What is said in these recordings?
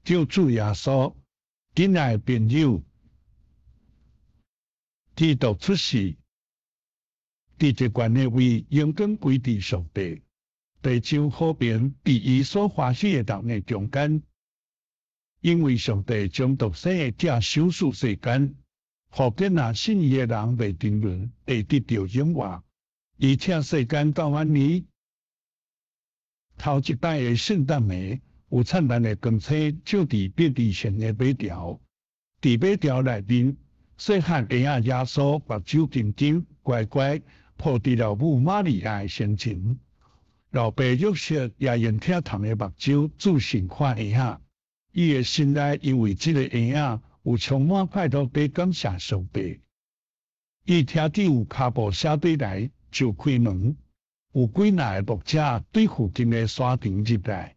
救主耶稣，亲爱的朋友，基督出世，地这关的位应当归地上帝，地上好平伫伊所欢喜的人的中间，因为上帝将独生的子收属世间，互今那信伊的人袂沉沦，会得到永活。而且世间到晚年，头一摆的圣诞暝，有灿烂的光彩照伫别地前的马条，伫马条内面，细汉婴仔耶稣目睭金金，乖乖抱伫老母玛利亚的身前。老爸约瑟也用疼痛的目睭注视看婴仔，伊的心内因为这个婴仔有充满快乐地感谢上帝。伊听见有脚步声对来，就开门，有几若个牧者对附近的山顶入来。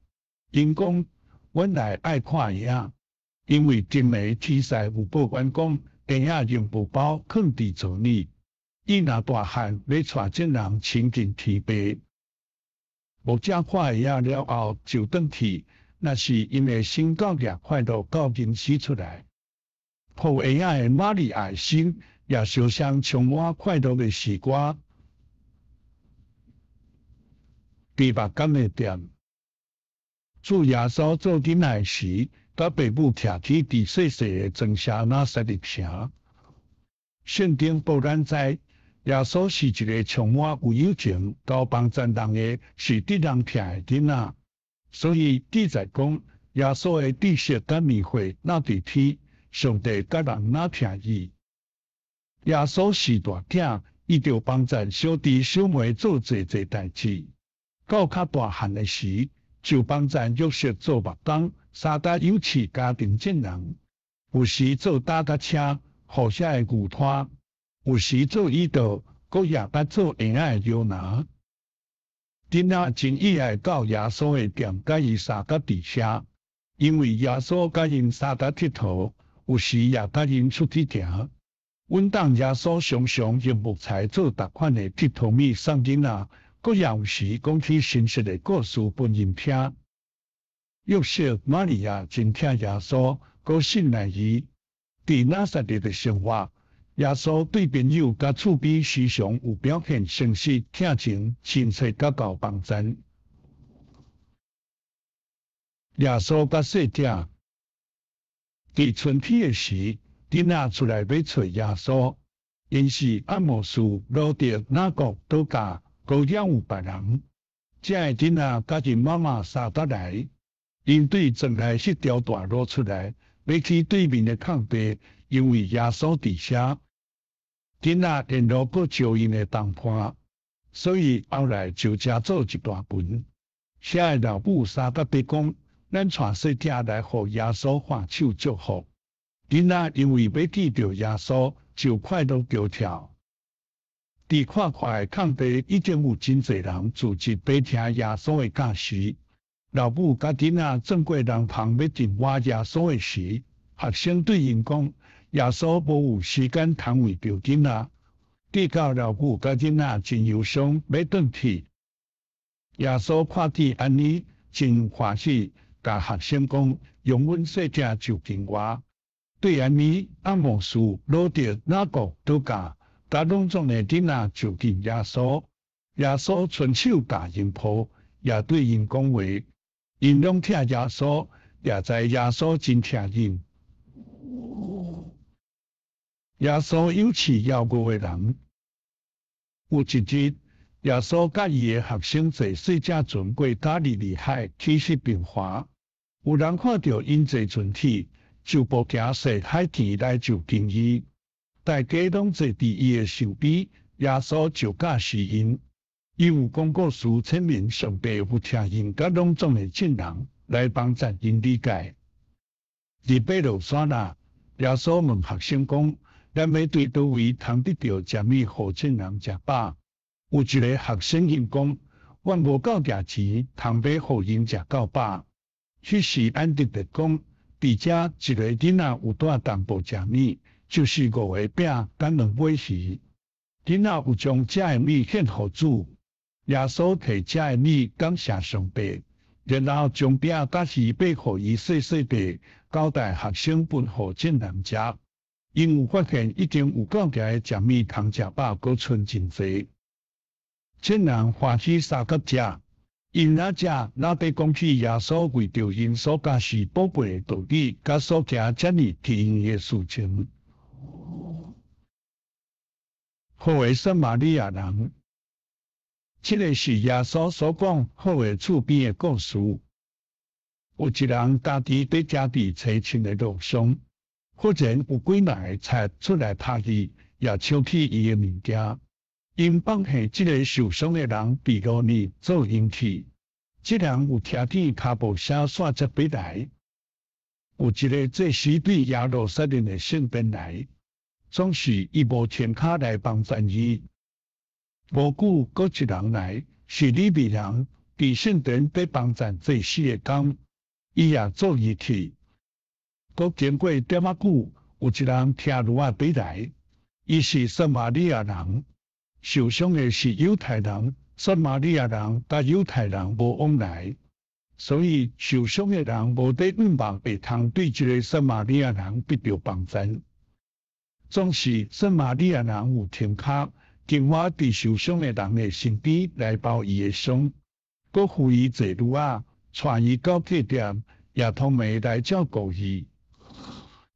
因讲，阮来爱看婴仔，因为今日天使有报阮讲，婴仔用布包藏伫厝里。伊若大汉要带这人亲近天父。牧者看婴仔了后，就转去，那是因为新教业快乐到人死出来。抱婴仔的玛利亚心也烧上充满快乐的诗歌。第8感的点，主耶稣做囡仔时，甲爸母徛起伫细细的庄舍那撒勒城。圣经报咱知，耶稣是一个充满有友情、高帮助人的，是得人疼的囡仔。所以记载讲，耶稣的知识甲智慧那伫天，上帝甲人那疼伊。耶稣是大囝，伊着帮助小弟小妹做济代志。到较大汉的时，就帮助约瑟做麦当、三搭油漆家庭证人，有时做搭车、互写的牛拖，有时做医道，搁也捌做婴仔的摇篮。囡仔真意爱到耶稣的店，甲伊三搭伫遐，因为耶稣甲因三搭佚佗，有时也甲因出去行。阮当耶稣常常用木材做逐款的佚佗物送囡仔。搁也有时讲起神实的故事拨因听。约瑟、玛利亚真疼耶稣，搁信赖伊。伫拿撒勒的生活，耶稣对朋友甲厝边时常有表现诚实、疼情、亲切甲高帮助。耶稣甲细仔，伫春天的时，囡仔出来要找耶稣，因是阿摩斯、罗德、拿国都教。高也有别人，这个囡仔甲因妈妈三搭来，因对庄内迄条大路出来，要去对面的空地，因为耶稣伫遐。囡仔沿路搁招因的同伴，所以后来就加做一大群。写的老母三搭地讲，咱带细仔来互耶稣画手祝福。囡仔因为要见到耶稣，就快乐叫跳。伫看快的空地，已经有真侪人聚集要听耶稣的教示。老母甲囡仔转过人旁要进挖耶稣的时，学生对因讲：耶稣无有时间通为着囡仔。直到老母甲囡仔真忧伤，要转去。耶稣看见安尼，真欢喜，甲学生讲：用阮细仔就近我。对安尼，阿摩斯、罗德、拿国都教。甲拢总的囡仔就近耶稣，耶稣伸手甲因抱，也对因讲话，因拢疼耶稣，也知耶稣真疼因。耶稣有饲妖物的人，有一日，耶稣甲伊的学生坐细只船过加利利海，去西平华。有人看到因坐船去，就步行细海田来就近伊。大家拢坐伫伊的身边，耶稣就教示因。伊有讲故事，证明上帝有听因甲拢总的证人来帮助因理解。入马路山啦，耶稣问学生讲：咱要对倒位通得到食物，互证人食饱？有一个学生因讲：阮无够价钱，通要互因食够饱。迄时安德烈讲：伫遮一个囡仔有带淡薄食物。就是5个饼甲2尾鱼，囡仔有将这的米献互主，耶稣摕这的米感谢上帝，然后将饼甲鱼买互伊细细地交代学生分互正南食。因有发现已经有够条的食物通食饱，阁剩真济。正南欢喜三角食，因那食那被讲起耶稣为着因所家是宝贝的道理，甲所行遮尔天的事情。好的撒玛利亚人，这个是耶稣所讲好的厝边的故事。有一人家己在家己找亲的路上，忽然有几个贼出来拍伊，也抢去伊的物件。因放下这个受伤的人，被路呢做引去。这人有听见脚步声线接回来，有一个这时对耶路撒冷的圣殿来，总是伊无天脚来帮助伊。无久，阁一人来，是利未人，伫圣殿在帮助祭司的工，伊也做伊去。阁经过点仔久，有一人听路回来，伊是撒玛利亚人，受伤的是犹太人。撒玛利亚人甲犹太人无往来，所以受伤的人无得愿望会通对这个撒玛利亚人得到帮助。总是撒玛利亚人有天脚，经我伫受伤的人的身边来包伊的伤，阁扶伊坐路带伊到客店，也通暝来照顾伊。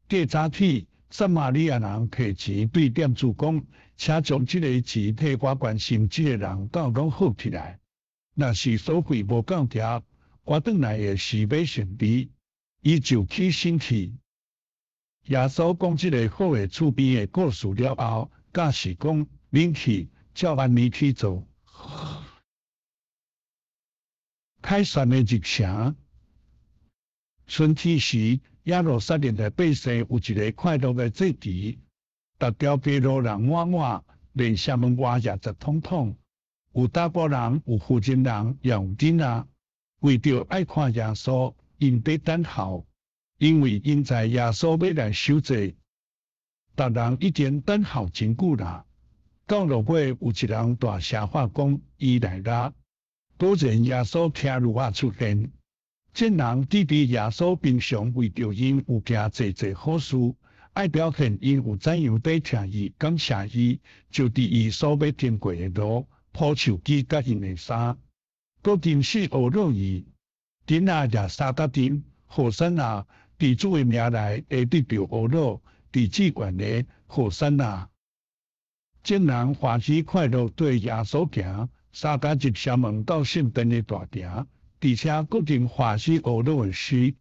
第早起，撒玛利亚人摕钱对店主讲，请将这个钱替我关心这个人到拢好起来。若是所费无够条，我转来的是要顺利。伊就起身去。耶稣讲这个好的厝边的故事了后，假是讲恁去照按呢去做。凯旋的日程，春天时，耶路撒冷的百姓有一个快乐的节期，逐条街路人满满，连城门外也热通通。有大埔人，有福建人，也有囡仔，为着爱看耶稣，因在等候，因为因知耶稣要来受罪。逐人已经等候真久啦。到落尾，有一人大声话讲：伊来啦！果然，耶稣听路出现。这人指伫耶稣平常为着因有行济济好事，爱表现因有怎样在听伊感谢伊，就伫伊所要经过的路铺手机甲因的衫，搁真是学了伊。顶下也三角顶，何山啊！伫主的名内会得到学了，伫至愿的何山啊！这人欢喜快乐对耶稣行，三角入城门到圣殿的大厅。而且决定欢喜学乐的事，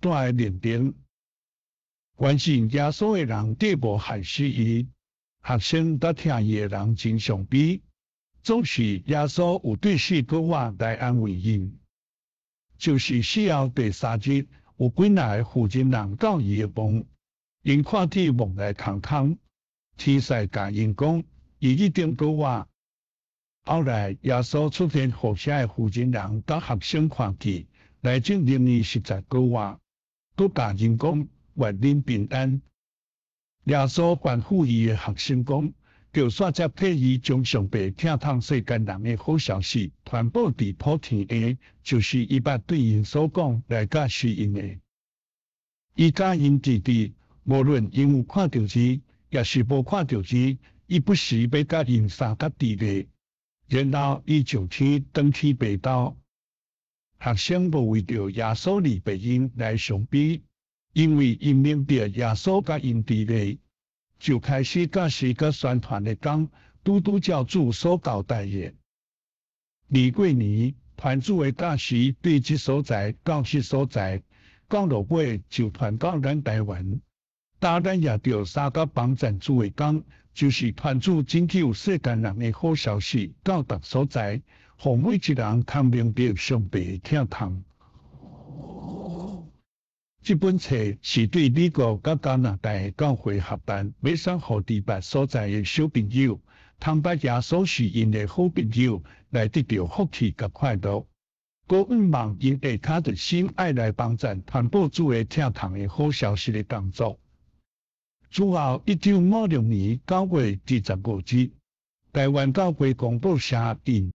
带来认定，关心耶稣的人对无害死伊，学生甲听伊的人真相比，总是耶稣有对四个话来安慰因。就是死后第三日，有几个附近人到伊的梦，因看见梦来空空，天使甲因讲，伊一定个话。后来，耶稣出现，互些的附近人甲学生看见，来证明伊实在个话，都甲人讲愿恁平安。耶稣吩咐伊的学生讲，就煞接替伊将上帝听通世间人的好消息传播伫普天下，就是伊捌对因所讲来解释因的。伊甲因弟弟，无论因有看到伊，也是无看到伊，伊不时要甲因三角地咧。然后伊就去转去北道，学生无为着耶稣离别因来相比，因为因明白耶稣甲因伫咧，就开始甲时甲宣传的讲，拄教主所交代的。二过年，团主的假时对这所在到迄所在，到落尾就传到咱台湾。当然也着三角帮赞助的讲。就是团主拯救世间人的好消息，到达所在，互每一人通明白上帝的疼痛。这本册是对美国甲加拿大的教会合办，要送互伫别所在的小朋友，通把耶稣是因的好朋友，来得到福气甲快乐。我愿望因会他的心爱来帮助传播主的疼痛的好消息的工作。之后，1956年9月25日，台湾教会广播社印